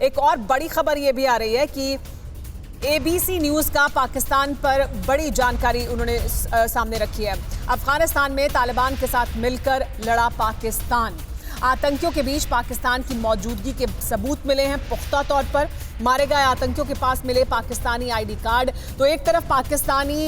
एक और बड़ी खबर ये भी आ रही है कि ABC न्यूज़ का पाकिस्तान पर बड़ी जानकारी उन्होंने सामने रखी है। अफगानिस्तान में तालिबान के साथ मिलकर लड़ा पाकिस्तान। आतंकियों के बीच पाकिस्तान की मौजूदगी के सबूत मिले हैं पुख्ता तौर पर। मारे गए आतंकियों के पास मिले पाकिस्तानी ID कार्ड। तो एक तरफ पाकिस्तानी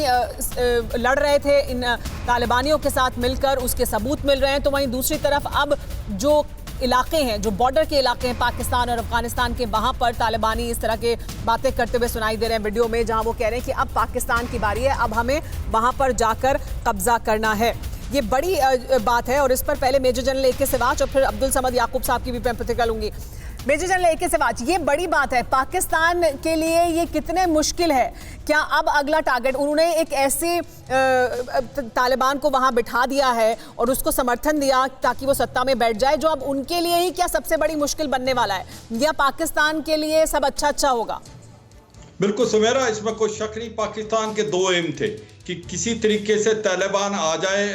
लड़ रहे थे इन तालिबानियों के साथ मिलकर, उसके सबूत मिल रहे हैं, तो वहीं दूसरी तरफ अब जो इलाके हैं, जो बॉर्डर के इलाके हैं पाकिस्तान और अफगानिस्तान के, वहां पर तालिबानी इस तरह के बातें करते हुए सुनाई दे रहे हैं वीडियो में, जहां वो कह रहे हैं कि अब पाकिस्तान की बारी है, अब हमें वहां पर जाकर कब्जा करना है। ये बड़ी बात है और इस पर पहले मेजर जनरल AK सिवाच और फिर अब्दुल समद याकूब साहब की भी मैं प्रतिक्रिया लूंगी। मेजर जनरल AK सिवाच, ये बड़ी बात है पाकिस्तान के लिए, ये कितने मुश्किल है? क्या अब अगला टारगेट, उन्होंने एक ऐसे तालिबान को वहां बिठा दिया है और उसको समर्थन दिया ताकि वो सत्ता में बैठ जाए, जो अब उनके लिए ही क्या सबसे बड़ी मुश्किल बनने वाला है, या पाकिस्तान के लिए सब अच्छा होगा? बिल्कुल सुमेरा, इसमें कोई शक नहीं। पाकिस्तान के दो एम थे कि किसी तरीके से तालिबान आ जाए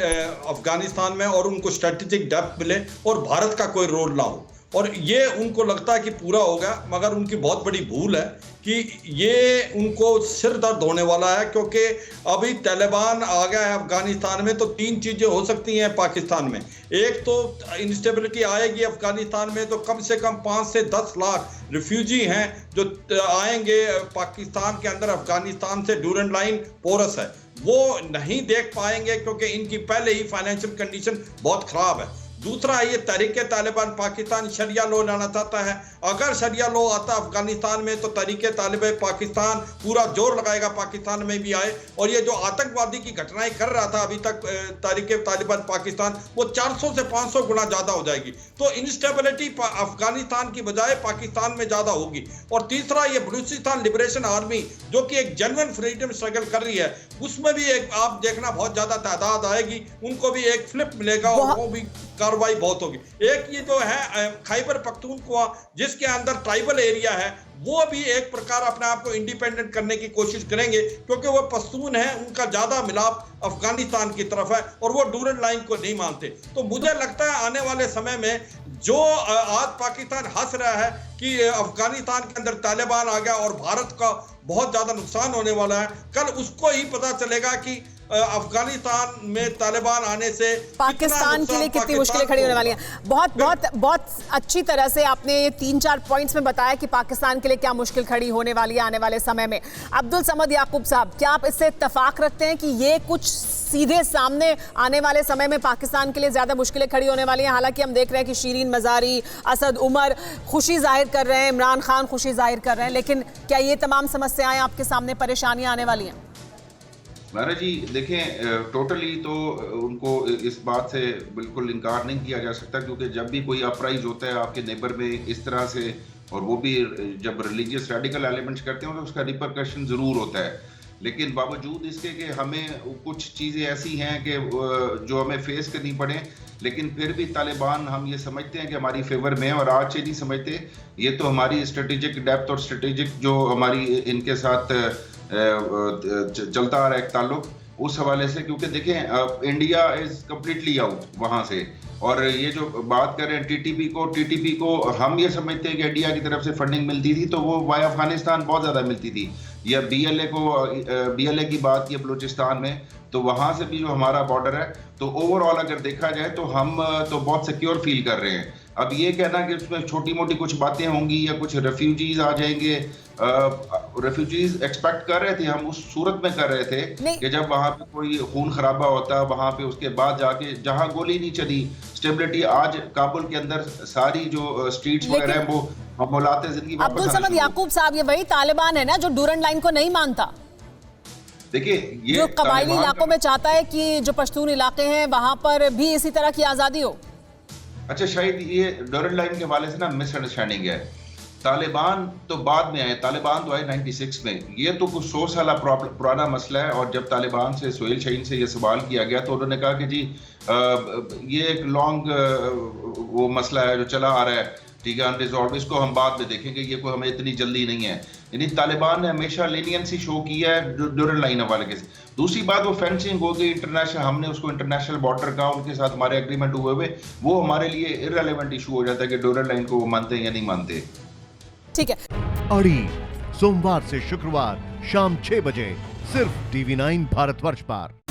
अफगानिस्तान में और उनको स्ट्रेटेजिक डेप्थ मिले और भारत का कोई रोल ना हो, और ये उनको लगता है कि पूरा होगा। मगर उनकी बहुत बड़ी भूल है कि ये उनको सिर दर्द होने वाला है, क्योंकि अभी तालिबान आ गया है अफगानिस्तान में तो तीन चीज़ें हो सकती हैं पाकिस्तान में। एक तो इंस्टेबिलिटी आएगी अफगानिस्तान में, तो कम से कम 5 से 10 लाख रिफ्यूजी हैं जो आएंगे पाकिस्तान के अंदर। अफगानिस्तान से ड्यूरेंट लाइन पोरस है, वो नहीं देख पाएंगे क्योंकि इनकी पहले ही फाइनेंशियल कंडीशन बहुत ख़राब है। दूसरा, ये तहरीक तालिबान पाकिस्तान शरिया लॉ लाना चाहता है। अगर शरिया लॉ आता अफगानिस्तान में तो तहरीक तालिबान पाकिस्तान पूरा जोर लगाएगा पाकिस्तान में भी आए, और ये जो आतंकवादी की घटनाएं कर रहा था अभी तक तहरीक तालिबान पाकिस्तान, वो 400 से 500 गुना ज़्यादा हो जाएगी। तो इंस्टेबिलिटी अफगानिस्तान की बजाय पाकिस्तान में ज़्यादा होगी। और तीसरा, ये बलूचिस्तान लिबरेशन आर्मी जो कि एक जेन्युइन फ्रीडम स्ट्रगल कर रही है, उसमें भी एक आप देखना बहुत ज़्यादा तादाद आएगी, उनको भी एक फ्लिप मिलेगा और वो भी कार्रवाई बहुत होगी। एक ये जो है खैबर पख्तूनख्वा जिसके अंदर ट्राइबल एरिया है, वो भी एक प्रकार अपने आप को इंडिपेंडेंट करने की कोशिश करेंगे, क्योंकि वो पश्तून है, उनका ज्यादा मिलाप अफगानिस्तान की तरफ है और वो ड्यूरेंट लाइन को नहीं मानते। तो मुझे लगता है आने वाले समय में जो आज पाकिस्तान हंस रहा है कि अफगानिस्तान के अंदर तालिबान आ गया और भारत का बहुत ज्यादा नुकसान होने वाला है, कल उसको ही पता चलेगा कि अफगानिस्तान में तालिबान आने से पाकिस्तान के लिए कितनी मुश्किलें खड़ी होने वाली हैं। बहुत अच्छी तरह से आपने ये 3-4 पॉइंट्स में बताया कि पाकिस्तान के लिए क्या मुश्किल खड़ी होने वाली है आने वाले समय में। अब्दुल समद याकूब साहब, क्या आप इससे इत्तेफाक रखते हैं कि ये कुछ सीधे सामने आने वाले समय में पाकिस्तान के लिए ज्यादा मुश्किलें खड़ी होने वाली हैं? हालांकि हम देख रहे हैं कि शीरीन मजारी, असद उमर खुशी जाहिर कर रहे हैं, इमरान खान खुशी जाहिर कर रहे हैं, लेकिन क्या ये तमाम समस्याएं आपके सामने परेशानियां आने वाली हैं? महाराज जी देखें, टोटली तो उनको इस बात से बिल्कुल इनकार नहीं किया जा सकता, क्योंकि जब भी कोई अपराइज होता है आपके नेबर में इस तरह से, और वो भी जब रिलीजियस रेडिकल एलिमेंट्स करते हैं तो उसका रिपरकशन ज़रूर होता है। लेकिन बावजूद इसके कि हमें कुछ चीज़ें ऐसी हैं कि जो हमें फेस करनी पड़े, लेकिन फिर भी तालिबान हम ये समझते हैं कि हमारी फेवर में है, और आज से नहीं समझते। ये तो हमारी स्ट्रेटेजिक डेप्थ और स्ट्रेटेजिक जो हमारी इनके साथ चलता आ रहा है एक ताल्लुक, उस हवाले से, क्योंकि देखें इंडिया इज कम्प्लीटली आउट वहाँ से। और ये जो बात कर रहे हैं टीटीपी को हम ये समझते हैं कि इंडिया की तरफ से फंडिंग मिलती थी तो वो वाया अफगानिस्तान बहुत ज़्यादा मिलती थी, या BLA की बात की बलूचिस्तान में, तो वहाँ से भी जो हमारा बॉर्डर है, तो ओवरऑल अगर देखा जाए तो हम तो बहुत सिक्योर फील कर रहे हैं। अब ये कहना कि उसमें छोटी मोटी कुछ बातें होंगी या कुछ रेफ्यूजीज आ जाएंगे, रेफ्यूजीज एक्सपेक्ट कर रहे थे, हम उस सूरत में कर रहे थे कि जब वहाँ पे कोई खून खराबा होता है वहाँ पे, उसके बाद जाके जहाँ गोली नहीं चली, स्टेबिलिटी, आज काबुल के अंदर सारी जो स्ट्रीट्स वगैरह हैं वो मामूलात जिंदगी। अब्दुल समद याकूब साहब, ये वही तालिबान है ना जो ड्यूरेंट लाइन को नहीं मानता? देखिए, ये जो कबायली इलाकों में चाहता है कि जो पश्तून इलाके हैं वहां पर भी इसी तरह की आजादी हो। अच्छा, शायद ये ड्यूरेंट लाइन के हवाले से ना मिसअंडरस्टैंडिंग है। तालिबान तो बाद में आए, तालिबान तो आए 96 में, ये तो कुछ 100 साल पुराना मसला है। और जब तालिबान से सोहेल शाहीन से ये सवाल किया गया तो उन्होंने कहा कि जी ये एक लॉन्ग वो मसला है जो चला आ रहा है, ठीक है, अनरिजॉल्व, इसको हम बाद में देखेंगे, ये कोई हमें इतनी जल्दी नहीं है। यानी तालिबान ने हमेशा लीनियंसी शो किया है ड्यूरेंट लाइन हवाले के। दूसरी बात, वो फेंसिंग हो गई इंटरनेशनल, हमने उसको इंटरनेशनल बॉर्डर का उनके साथ हमारे एग्रीमेंट हुए हुए, वो हमारे लिए इररेलेवेंट इशू हो जाता है कि ड्यूरेंट लाइन को वो मानते हैं या नहीं मानते। ठीक है। अड़ी सोमवार से शुक्रवार शाम 6 बजे सिर्फ TV9 भारतवर्ष पर।